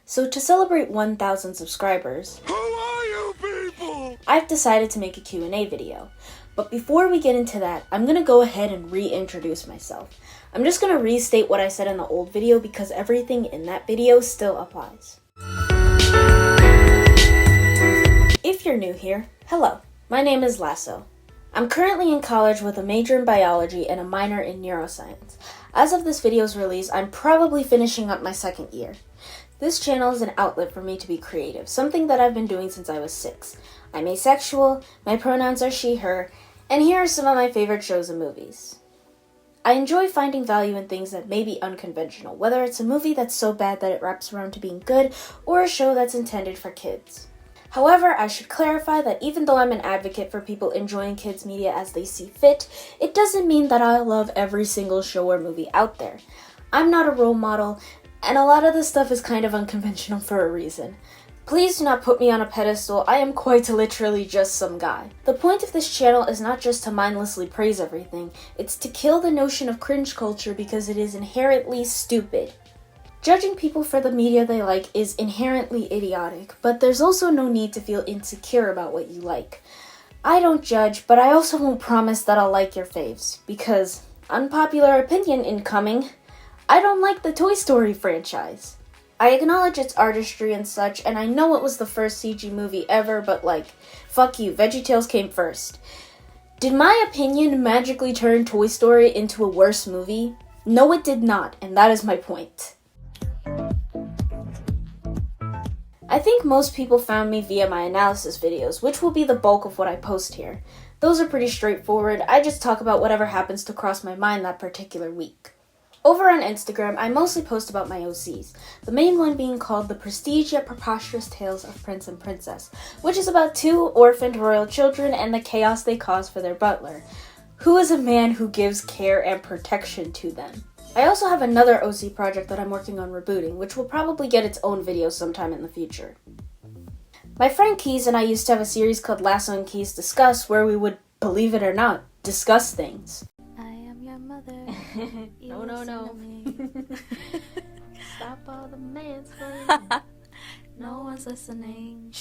So to celebrate 1,000 subscribers, Who are you people? I've decided to make a Q&A video. But before we get into that, I'm going to go ahead and reintroduce myself. I'm just going to restate what I said in the old video because everything in that video still applies. If you're new here, hello, my name is Lasso. I'm currently in college with a major in biology and a minor in neuroscience. As of this video's release, I'm probably finishing up my second year. This channel is an outlet for me to be creative, something that I've been doing since I was 6. I'm asexual, my pronouns are she, her, and here are some of my favorite shows and movies. I enjoy finding value in things that may be unconventional, whether it's a movie that's so bad that it wraps around to being good, or a show that's intended for kids. However, I should clarify that even though I'm an advocate for people enjoying kids' media as they see fit, it doesn't mean that I love every single show or movie out there. I'm not a role model, and a lot of this stuff is kind of unconventional for a reason. Please do not put me on a pedestal, I am quite literally just some guy. The point of this channel is not just to mindlessly praise everything, it's to kill the notion of cringe culture because it is inherently stupid. Judging people for the media they like is inherently idiotic, but there's also no need to feel insecure about what you like. I don't judge, but I also won't promise that I'll like your faves, because, unpopular opinion incoming, I don't like the Toy Story franchise. I acknowledge its artistry and such, and I know it was the first CG movie ever, but fuck you, VeggieTales came first. Did my opinion magically turn Toy Story into a worse movie? No, it did not, and that is my point. I think most people found me via my analysis videos, which will be the bulk of what I post here. Those are pretty straightforward, I just talk about whatever happens to cross my mind that particular week. Over on Instagram, I mostly post about my OCs, the main one being called The Prestige Yet Preposterous Tales of Prince and Princess, which is about 2 orphaned royal children and the chaos they cause for their butler, who is a man who gives care and protection to them. I also have another OC project that I'm working on rebooting, which will probably get its own video sometime in the future. My friend Keys and I used to have a series called Lasso and Keys Discuss, where we would, believe it or not, discuss things. Mother, no. Stop all the mansplaining. No one's listening.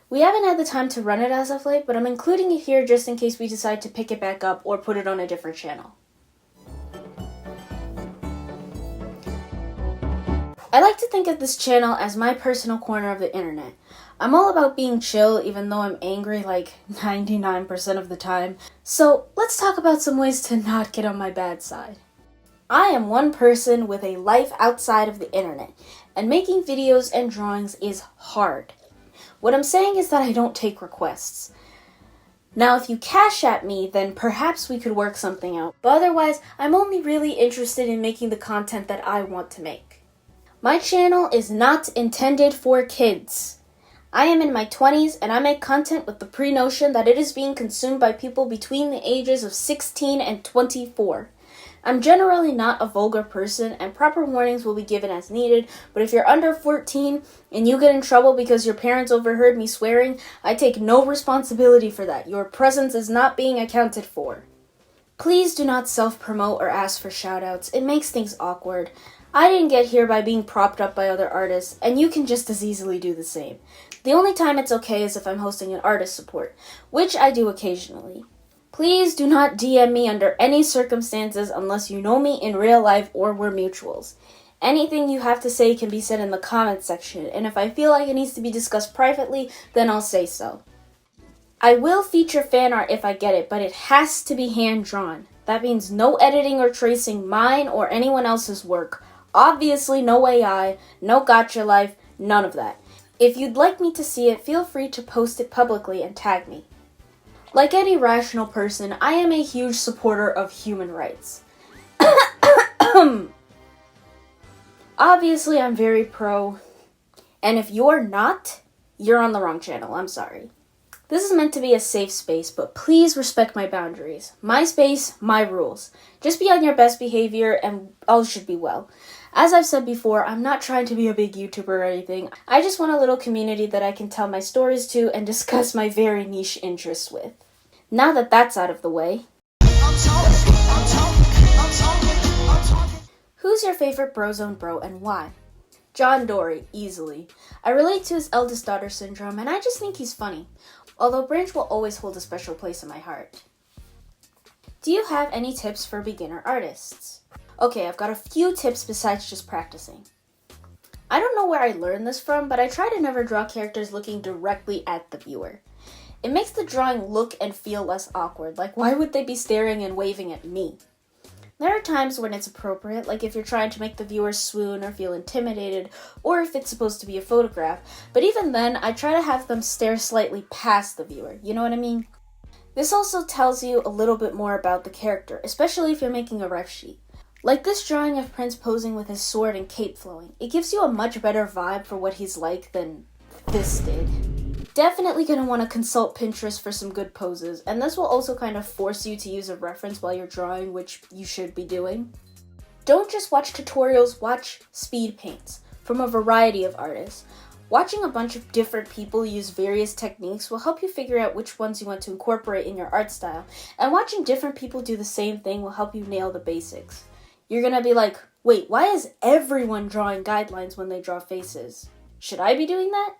We haven't had the time to run it as of late, but I'm including it here just in case we decide to pick it back up or put it on a different channel. I like to think of this channel as my personal corner of the internet. I'm all about being chill, even though I'm angry 99% of the time. So let's talk about some ways to not get on my bad side. I am one person with a life outside of the internet, and making videos and drawings is hard. What I'm saying is that I don't take requests. Now, if you cash at me, then perhaps we could work something out, but otherwise, I'm only really interested in making the content that I want to make. My channel is not intended for kids. I am in my 20s and I make content with the pre-notion that it is being consumed by people between the ages of 16 and 24. I'm generally not a vulgar person and proper warnings will be given as needed, but if you're under 14 and you get in trouble because your parents overheard me swearing, I take no responsibility for that. Your presence is not being accounted for. Please do not self-promote or ask for shoutouts. It makes things awkward. I didn't get here by being propped up by other artists, and you can just as easily do the same. The only time it's okay is if I'm hosting an artist support, which I do occasionally. Please do not DM me under any circumstances unless you know me in real life or we're mutuals. Anything you have to say can be said in the comments section, and if I feel like it needs to be discussed privately, then I'll say so. I will feature fan art if I get it, but it has to be hand-drawn. That means no editing or tracing mine or anyone else's work. Obviously no AI, no gotcha life, none of that. If you'd like me to see it, feel free to post it publicly and tag me. Like any rational person, I am a huge supporter of human rights. Obviously, I'm very pro, and if you're not, you're on the wrong channel, I'm sorry. This is meant to be a safe space, but please respect my boundaries. My space, my rules. Just be on your best behavior and all should be well. As I've said before, I'm not trying to be a big YouTuber or anything. I just want a little community that I can tell my stories to and discuss my very niche interests with. Now that that's out of the way, who's your favorite Brozone bro and why? John Dory, easily. I relate to his eldest daughter syndrome, and I just think he's funny. Although Branch will always hold a special place in my heart. Do you have any tips for beginner artists? Okay, I've got a few tips besides just practicing. I don't know where I learned this from, but I try to never draw characters looking directly at the viewer. It makes the drawing look and feel less awkward, like why would they be staring and waving at me? There are times when it's appropriate, like if you're trying to make the viewer swoon or feel intimidated, or if it's supposed to be a photograph, but even then, I try to have them stare slightly past the viewer, you know what I mean? This also tells you a little bit more about the character, especially if you're making a ref sheet. Like this drawing of Prince posing with his sword and cape flowing. It gives you a much better vibe for what he's like than this did. Definitely going to want to consult Pinterest for some good poses, and this will also kind of force you to use a reference while you're drawing, which you should be doing. Don't just watch tutorials, watch speed paints from a variety of artists. Watching a bunch of different people use various techniques will help you figure out which ones you want to incorporate in your art style, and watching different people do the same thing will help you nail the basics. You're going to be like, wait, why is everyone drawing guidelines when they draw faces? Should I be doing that?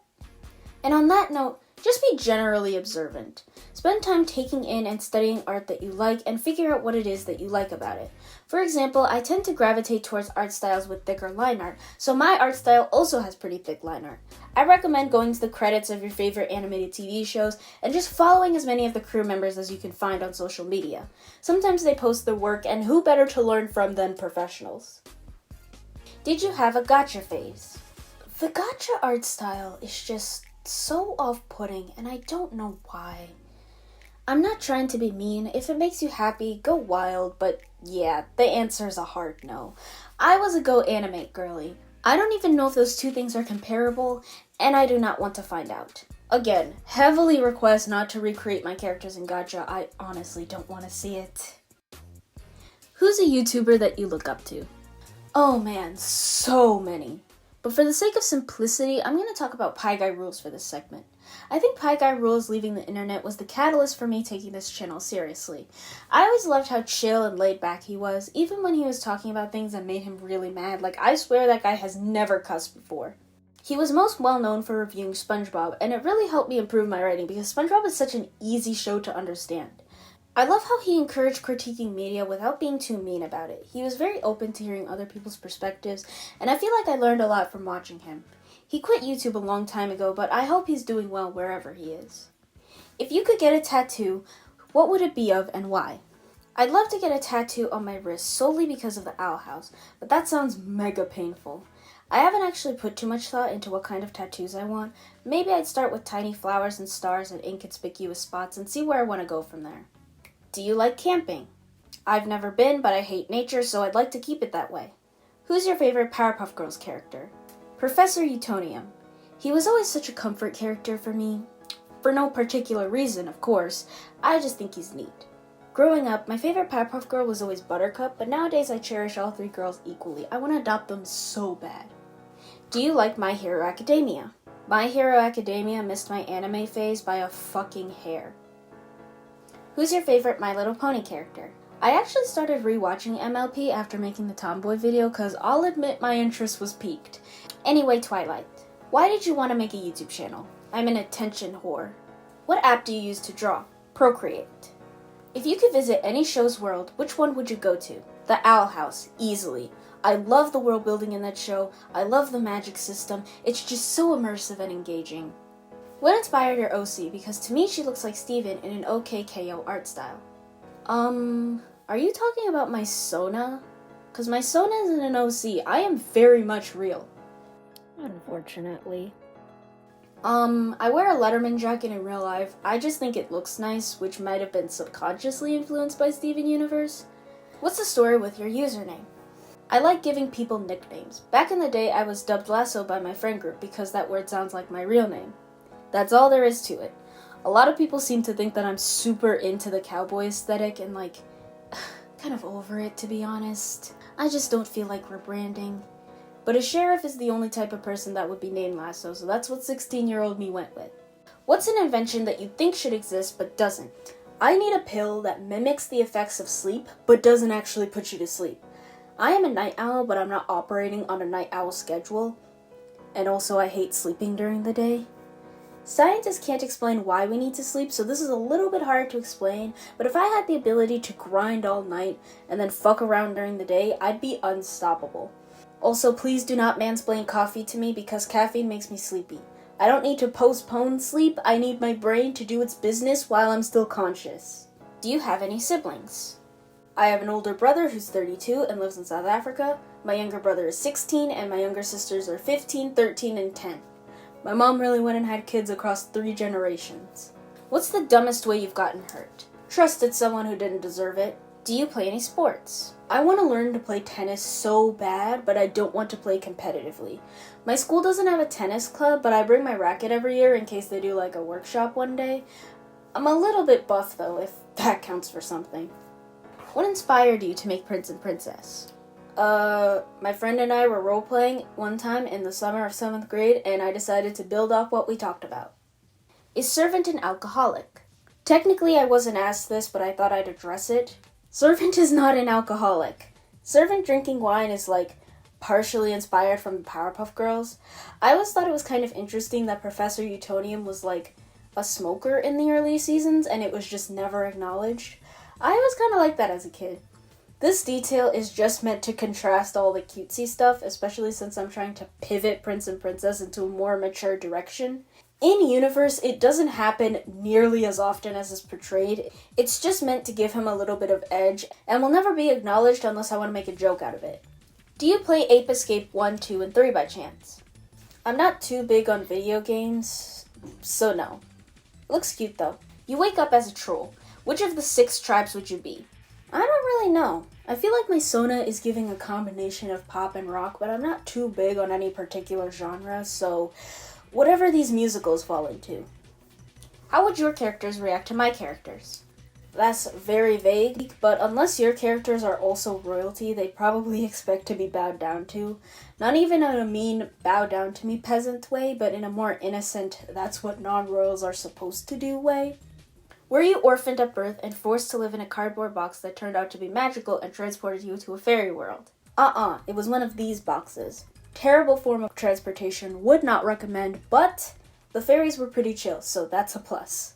And on that note, just be generally observant. Spend time taking in and studying art that you like and figure out what it is that you like about it. For example, I tend to gravitate towards art styles with thicker line art, so my art style also has pretty thick line art. I recommend going to the credits of your favorite animated TV shows and just following as many of the crew members as you can find on social media. Sometimes they post their work, and who better to learn from than professionals? Did you have a gotcha phase? The gotcha art style is just so off-putting, and I don't know why. I'm not trying to be mean. If it makes you happy, go wild, but yeah, the answer is a hard no. I was a go animate girly. I don't even know if those two things are comparable, and I do not want to find out. Again, heavily request not to recreate my characters in Gacha. I honestly don't want to see it. Who's a YouTuber that you look up to? Oh man, so many. But for the sake of simplicity, I'm going to talk about Pie Guy Rules for this segment. I think Pie Guy Rules leaving the internet was the catalyst for me taking this channel seriously. I always loved how chill and laid back he was, even when he was talking about things that made him really mad. Like, I swear that guy has never cussed before. He was most well known for reviewing SpongeBob, and it really helped me improve my writing because SpongeBob is such an easy show to understand. I love how he encouraged critiquing media without being too mean about it. He was very open to hearing other people's perspectives, and I feel like I learned a lot from watching him. He quit YouTube a long time ago, but I hope he's doing well wherever he is. If you could get a tattoo, what would it be of and why? I'd love to get a tattoo on my wrist solely because of the Owl House, but that sounds mega painful. I haven't actually put too much thought into what kind of tattoos I want. Maybe I'd start with tiny flowers and stars and inconspicuous spots and see where I want to go from there. Do you like camping? I've never been, but I hate nature, so I'd like to keep it that way. Who's your favorite Powerpuff Girls character? Professor Utonium. He was always such a comfort character for me. For no particular reason, of course. I just think he's neat. Growing up, my favorite Powerpuff Girl was always Buttercup, but nowadays I cherish all three girls equally. I want to adopt them so bad. Do you like My Hero Academia? My Hero Academia missed my anime phase by a fucking hair. Who's your favorite My Little Pony character? I actually started rewatching MLP after making the Tomboy video because I'll admit my interest was piqued. Anyway, Twilight, why did you want to make a YouTube channel? I'm an attention whore. What app do you use to draw? Procreate. If you could visit any show's world, which one would you go to? The Owl House, easily. I love the world building in that show. I love the magic system. It's just so immersive and engaging. What inspired your OC? Because to me, she looks like Steven in an OKKO art style. Are you talking about my Sona? Because my Sona isn't an OC. I am very much real. Unfortunately. I wear a Letterman jacket in real life. I just think it looks nice, which might have been subconsciously influenced by Steven Universe. What's the story with your username? I like giving people nicknames. Back in the day, I was dubbed Lasso by my friend group because that word sounds like my real name. That's all there is to it. A lot of people seem to think that I'm super into the cowboy aesthetic and kind of over it, to be honest. I just don't feel like rebranding. But a sheriff is the only type of person that would be named Lasso, so that's what 16-year-old me went with. What's an invention that you think should exist but doesn't? I need a pill that mimics the effects of sleep but doesn't actually put you to sleep. I am a night owl, but I'm not operating on a night owl schedule. and also I hate sleeping during the day. Scientists can't explain why we need to sleep, so this is a little bit hard to explain, but if I had the ability to grind all night and then fuck around during the day, I'd be unstoppable. Also, please do not mansplain coffee to me because caffeine makes me sleepy. I don't need to postpone sleep, I need my brain to do its business while I'm still conscious. Do you have any siblings? I have an older brother who's 32 and lives in South Africa. My younger brother is 16 and my younger sisters are 15, 13, and 10. My mom really went and had kids across 3 generations. What's the dumbest way you've gotten hurt? Trusted someone who didn't deserve it. Do you play any sports? I want to learn to play tennis so bad, but I don't want to play competitively. My school doesn't have a tennis club, but I bring my racket every year in case they do like a workshop one day. I'm a little bit buff though, if that counts for something. What inspired you to make Prince and Princess? My friend and I were role-playing one time in the summer of 7th grade, and I decided to build off what we talked about. Is Servant an alcoholic? Technically, I wasn't asked this, but I thought I'd address it. Servant is not an alcoholic. Servant drinking wine is, partially inspired from the Powerpuff Girls. I always thought it was kind of interesting that Professor Utonium was, a smoker in the early seasons, and it was just never acknowledged. I was kind of like that as a kid. This detail is just meant to contrast all the cutesy stuff, especially since I'm trying to pivot Prince and Princess into a more mature direction. In universe, it doesn't happen nearly as often as is portrayed. It's just meant to give him a little bit of edge, and will never be acknowledged unless I want to make a joke out of it. Do you play Ape Escape 1, 2, and 3 by chance? I'm not too big on video games, so no. It looks cute though. You wake up as a troll. Which of the 6 tribes would you be? I don't really know. I feel like my Sona is giving a combination of pop and rock, but I'm not too big on any particular genre, so whatever these musicals fall into. How would your characters react to my characters? That's very vague, but unless your characters are also royalty, they probably expect to be bowed down to. Not even in a mean, bow down to me peasant way, but in a more innocent, that's what non-royals are supposed to do way. Were you orphaned at birth and forced to live in a cardboard box that turned out to be magical and transported you to a fairy world? It was one of these boxes. Terrible form of transportation, would not recommend, but the fairies were pretty chill, so that's a plus.